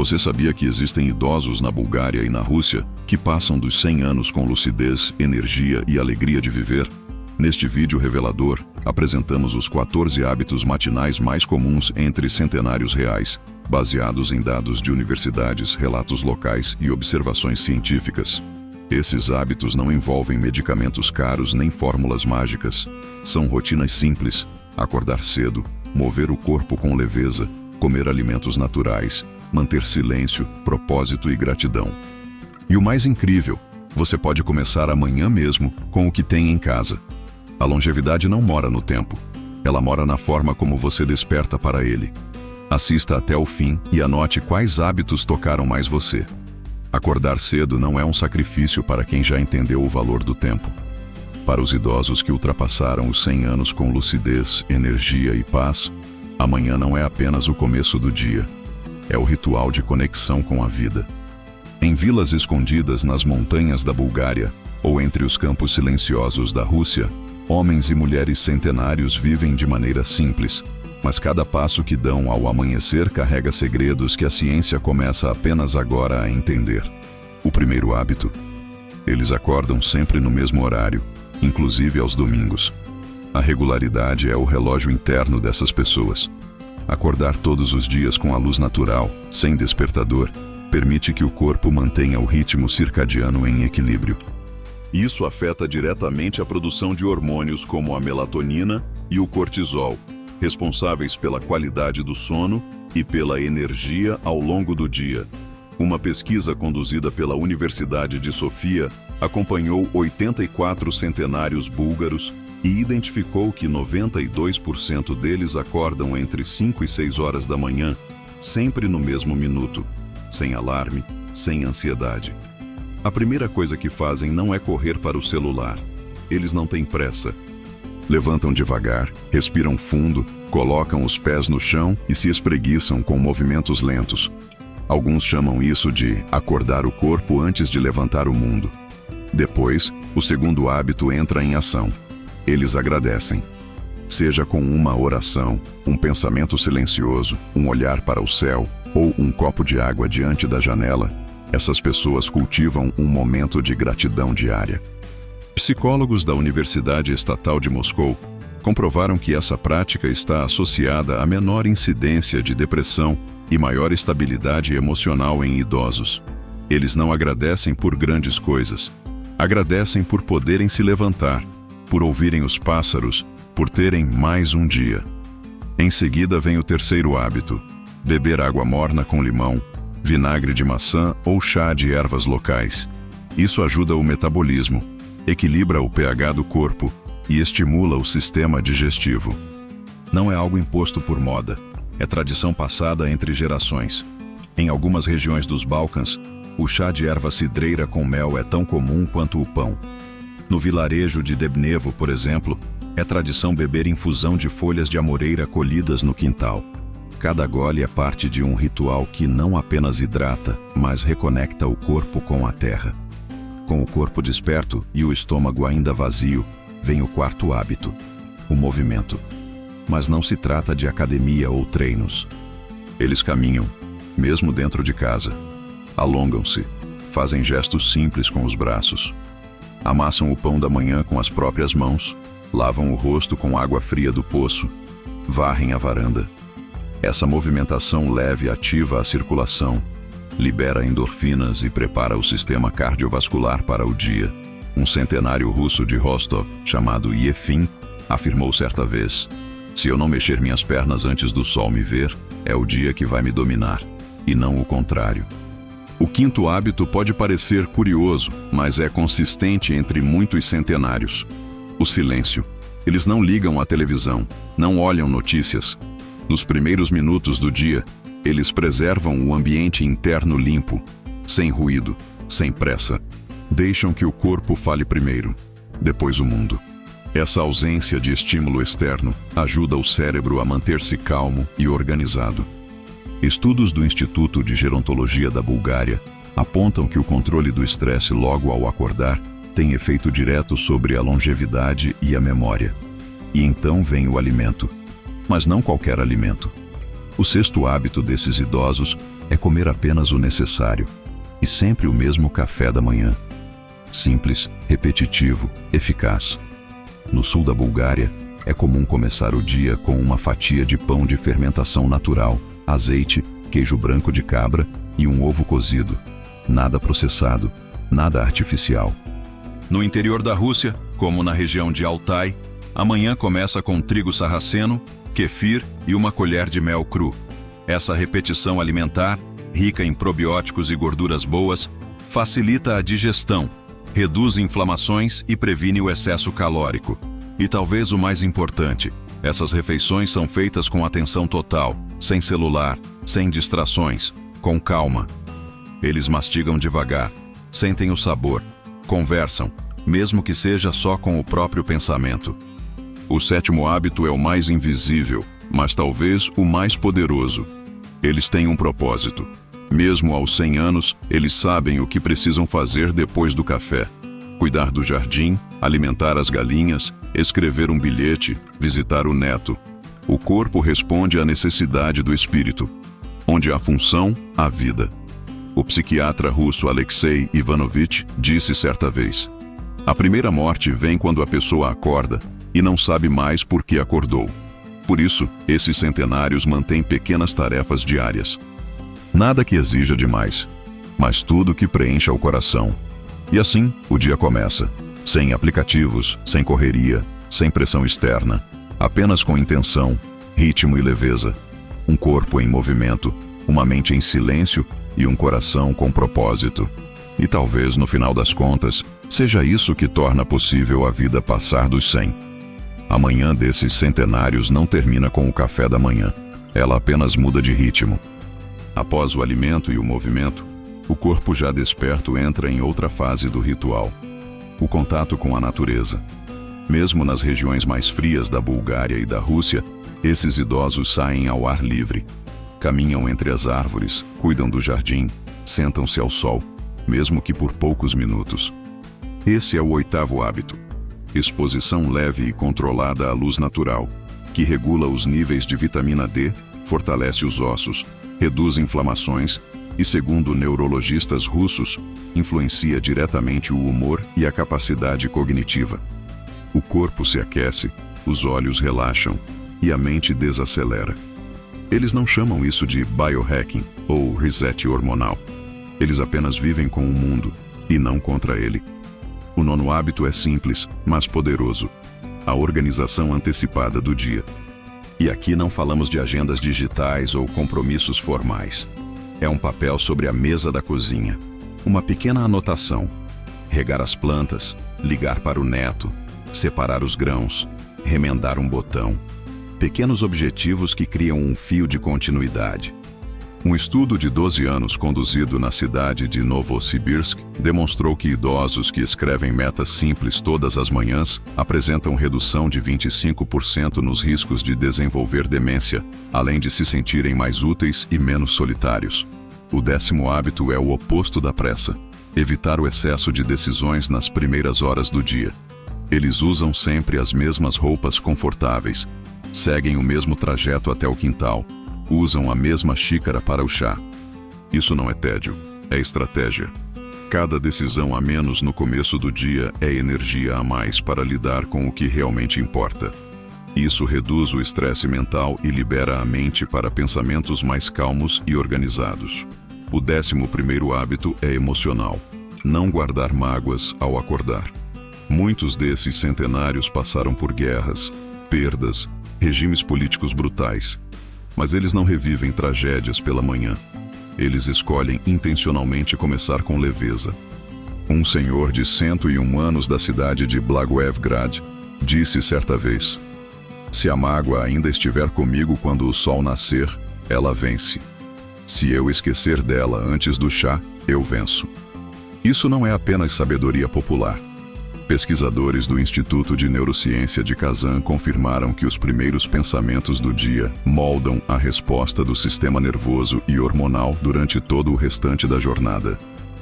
Você sabia que existem idosos na Bulgária e na Rússia que passam dos 100 anos com lucidez, energia e alegria de viver? Neste vídeo revelador, apresentamos os 14 hábitos matinais mais comuns entre centenários reais, baseados em dados de universidades, relatos locais e observações científicas. Esses hábitos não envolvem medicamentos caros nem fórmulas mágicas. São rotinas simples: acordar cedo, mover o corpo com leveza, comer alimentos naturais, manter silêncio, propósito e gratidão. E o mais incrível, você pode começar amanhã mesmo com o que tem em casa. A longevidade não mora no tempo. Ela mora na forma como você desperta para ele. Assista até o fim e anote quais hábitos tocaram mais você. Acordar cedo não é um sacrifício para quem já entendeu o valor do tempo. Para os idosos que ultrapassaram os 100 anos com lucidez, energia e paz, amanhã não é apenas o começo do dia. É o ritual de conexão com a vida. Em vilas escondidas nas montanhas da Bulgária ou entre os campos silenciosos da Rússia, homens e mulheres centenários vivem de maneira simples, mas cada passo que dão ao amanhecer carrega segredos que a ciência começa apenas agora a entender. O primeiro hábito: eles acordam sempre no mesmo horário, inclusive aos domingos. A regularidade é o relógio interno dessas pessoas. Acordar todos os dias com a luz natural, sem despertador, permite que o corpo mantenha o ritmo circadiano em equilíbrio. Isso afeta diretamente a produção de hormônios como a melatonina e o cortisol, responsáveis pela qualidade do sono e pela energia ao longo do dia. Uma pesquisa conduzida pela Universidade de Sofia acompanhou 84 centenários búlgaros e identificou que 92% deles acordam entre 5 e 6 horas da manhã, sempre no mesmo minuto, sem alarme, sem ansiedade. A primeira coisa que fazem não é correr para o celular. Eles não têm pressa. Levantam devagar, respiram fundo, colocam os pés no chão e se espreguiçam com movimentos lentos. Alguns chamam isso de acordar o corpo antes de levantar o mundo. Depois, o segundo hábito entra em ação. Eles agradecem. Seja com uma oração, um pensamento silencioso, um olhar para o céu ou um copo de água diante da janela, essas pessoas cultivam um momento de gratidão diária. Psicólogos da Universidade Estatal de Moscou comprovaram que essa prática está associada a menor incidência de depressão e maior estabilidade emocional em idosos. Eles não agradecem por grandes coisas. Agradecem por poderem se levantar, por ouvirem os pássaros, por terem mais um dia. Em seguida vem o terceiro hábito: beber água morna com limão, vinagre de maçã ou chá de ervas locais. Isso ajuda o metabolismo, equilibra o pH do corpo e estimula o sistema digestivo. Não é algo imposto por moda, é tradição passada entre gerações. Em algumas regiões dos Balcãs, o chá de erva cidreira com mel é tão comum quanto o pão. No vilarejo de Debnevo, por exemplo, é tradição beber infusão de folhas de amoreira colhidas no quintal. Cada gole é parte de um ritual que não apenas hidrata, mas reconecta o corpo com a terra. Com o corpo desperto e o estômago ainda vazio, vem o quarto hábito: o movimento. Mas não se trata de academia ou treinos. Eles caminham, mesmo dentro de casa. Alongam-se, fazem gestos simples com os braços. Amassam o pão da manhã com as próprias mãos, lavam o rosto com água fria do poço, varrem a varanda. Essa movimentação leve ativa a circulação, libera endorfinas e prepara o sistema cardiovascular para o dia. Um centenário russo de Rostov, chamado Yefim, afirmou certa vez: "Se eu não mexer minhas pernas antes do sol me ver, é o dia que vai me dominar, e não o contrário." O quinto hábito pode parecer curioso, mas é consistente entre muitos centenários: o silêncio. Eles não ligam à televisão, não olham notícias. Nos primeiros minutos do dia, eles preservam o ambiente interno limpo, sem ruído, sem pressa. Deixam que o corpo fale primeiro, depois o mundo. Essa ausência de estímulo externo ajuda o cérebro a manter-se calmo e organizado. Estudos do Instituto de Gerontologia da Bulgária apontam que o controle do estresse logo ao acordar tem efeito direto sobre a longevidade e a memória. E então vem o alimento. Mas não qualquer alimento. O sexto hábito desses idosos é comer apenas o necessário e sempre o mesmo café da manhã. Simples, repetitivo, eficaz. No sul da Bulgária, é comum começar o dia com uma fatia de pão de fermentação natural, azeite, queijo branco de cabra e um ovo cozido. Nada processado, nada artificial. No interior da Rússia, como na região de Altai, a manhã começa com trigo sarraceno, kefir e uma colher de mel cru. Essa repetição alimentar, rica em probióticos e gorduras boas, facilita a digestão, reduz inflamações e previne o excesso calórico. E talvez o mais importante, essas refeições são feitas com atenção total, sem celular, sem distrações, com calma. Eles mastigam devagar, sentem o sabor, conversam, mesmo que seja só com o próprio pensamento. O sétimo hábito é o mais invisível, mas talvez o mais poderoso. Eles têm um propósito. Mesmo aos 100 anos, eles sabem o que precisam fazer depois do café. Cuidar do jardim, alimentar as galinhas, escrever um bilhete, visitar o neto. O corpo responde à necessidade do espírito. Onde há função, há vida. O psiquiatra russo Alexei Ivanovich disse certa vez: a primeira morte vem quando a pessoa acorda e não sabe mais por que acordou. Por isso, esses centenários mantêm pequenas tarefas diárias. Nada que exija demais, mas tudo que preencha o coração. E assim, o dia começa, sem aplicativos, sem correria, sem pressão externa, apenas com intenção, ritmo e leveza. Um corpo em movimento, uma mente em silêncio e um coração com propósito. E talvez, no final das contas, seja isso que torna possível a vida passar dos 100. A manhã desses centenários não termina com o café da manhã. Ela apenas muda de ritmo. Após o alimento e o movimento, o corpo já desperto entra em outra fase do ritual. O contato com a natureza. Mesmo nas regiões mais frias da Bulgária e da Rússia, esses idosos saem ao ar livre. Caminham entre as árvores, cuidam do jardim, sentam-se ao sol, mesmo que por poucos minutos. Esse é o oitavo hábito. Exposição leve e controlada à luz natural, que regula os níveis de vitamina D, fortalece os ossos, reduz inflamações e, segundo neurologistas russos, influencia diretamente o humor e a capacidade cognitiva. O corpo se aquece, os olhos relaxam e a mente desacelera. Eles não chamam isso de biohacking ou reset hormonal. Eles apenas vivem com o mundo e não contra ele. O nono hábito é simples, mas poderoso: a organização antecipada do dia. E aqui não falamos de agendas digitais ou compromissos formais. É um papel sobre a mesa da cozinha. Uma pequena anotação: regar as plantas, ligar para o neto, separar os grãos, remendar um botão. Pequenos objetivos que criam um fio de continuidade. Um estudo de 12 anos conduzido na cidade de Novosibirsk demonstrou que idosos que escrevem metas simples todas as manhãs apresentam redução de 25% nos riscos de desenvolver demência, além de se sentirem mais úteis e menos solitários. O 10º hábito é o oposto da pressa: evitar o excesso de decisões nas primeiras horas do dia. Eles usam sempre as mesmas roupas confortáveis, seguem o mesmo trajeto até o quintal, usam a mesma xícara para o chá. Isso não é tédio, é estratégia. Cada decisão a menos no começo do dia é energia a mais para lidar com o que realmente importa. Isso reduz o estresse mental e libera a mente para pensamentos mais calmos e organizados. O 11º hábito é emocional: não guardar mágoas ao acordar. Muitos desses centenários passaram por guerras, perdas, regimes políticos brutais. Mas eles não revivem tragédias pela manhã. Eles escolhem intencionalmente começar com leveza. Um senhor de 101 anos da cidade de Blagoevgrad disse certa vez: se a mágoa ainda estiver comigo quando o sol nascer, ela vence. Se eu esquecer dela antes do chá, eu venço. Isso não é apenas sabedoria popular. Pesquisadores do Instituto de Neurociência de Kazan confirmaram que os primeiros pensamentos do dia moldam a resposta do sistema nervoso e hormonal durante todo o restante da jornada.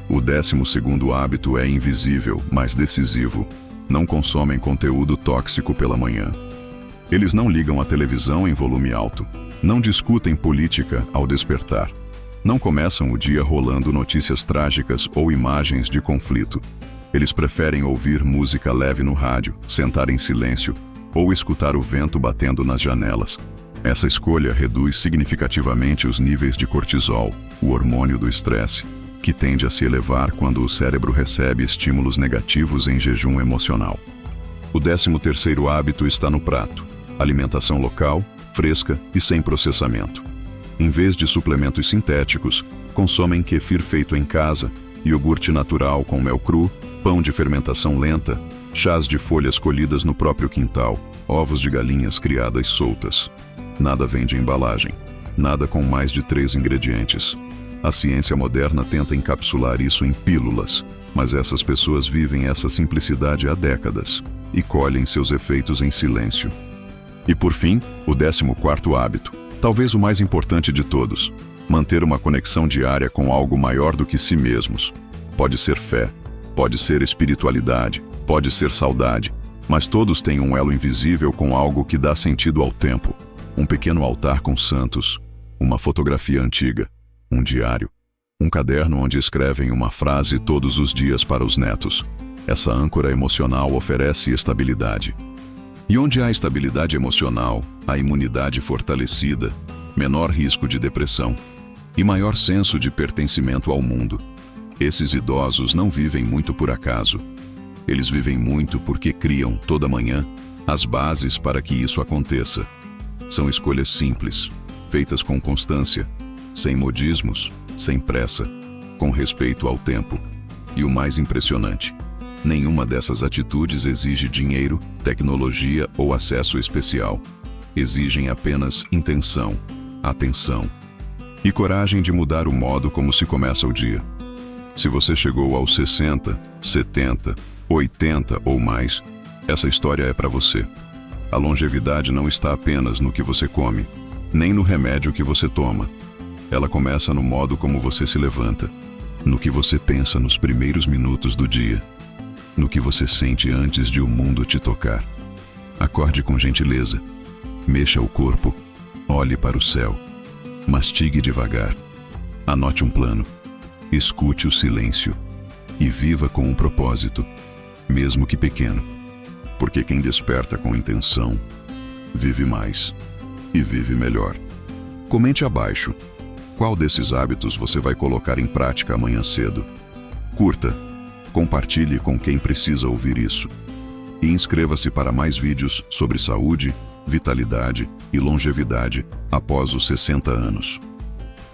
O 12º hábito é invisível, mas decisivo: não consomem conteúdo tóxico pela manhã. Eles não ligam a televisão em volume alto, não discutem política ao despertar. Não começam o dia rolando notícias trágicas ou imagens de conflito. Eles preferem ouvir música leve no rádio, sentar em silêncio ou escutar o vento batendo nas janelas. Essa escolha reduz significativamente os níveis de cortisol, o hormônio do estresse, que tende a se elevar quando o cérebro recebe estímulos negativos em jejum emocional. O 13º hábito está no prato: alimentação local, fresca e sem processamento. Em vez de suplementos sintéticos, consomem kefir feito em casa, iogurte natural com mel cru, pão de fermentação lenta, chás de folhas colhidas no próprio quintal, ovos de galinhas criadas soltas. Nada vem de embalagem, nada com mais de 3 ingredientes. A ciência moderna tenta encapsular isso em pílulas, mas essas pessoas vivem essa simplicidade há décadas e colhem seus efeitos em silêncio. E por fim, o 14º hábito, talvez o mais importante de todos: manter uma conexão diária com algo maior do que si mesmos. Pode ser fé, pode ser espiritualidade, pode ser saudade, mas todos têm um elo invisível com algo que dá sentido ao tempo. Um pequeno altar com santos, uma fotografia antiga, um diário, um caderno onde escrevem uma frase todos os dias para os netos. Essa âncora emocional oferece estabilidade. E onde há estabilidade emocional, há imunidade fortalecida, menor risco de depressão e maior senso de pertencimento ao mundo. Esses idosos não vivem muito por acaso. Eles vivem muito porque criam, toda manhã, as bases para que isso aconteça. São escolhas simples, feitas com constância, sem modismos, sem pressa, com respeito ao tempo. E o mais impressionante: nenhuma dessas atitudes exige dinheiro, tecnologia ou acesso especial. Exigem apenas intenção, atenção e coragem de mudar o modo como se começa o dia. Se você chegou aos 60, 70, 80 ou mais, essa história é para você. A longevidade não está apenas no que você come, nem no remédio que você toma. Ela começa no modo como você se levanta, no que você pensa nos primeiros minutos do dia, no que você sente antes de o mundo te tocar. Acorde com gentileza, mexa o corpo, olhe para o céu, mastigue devagar, anote um plano, escute o silêncio e viva com um propósito, mesmo que pequeno, porque quem desperta com intenção vive mais e vive melhor. Comente abaixo qual desses hábitos você vai colocar em prática amanhã cedo. Curta, compartilhe com quem precisa ouvir isso e inscreva-se para mais vídeos sobre saúde, vitalidade e longevidade após os 60 anos.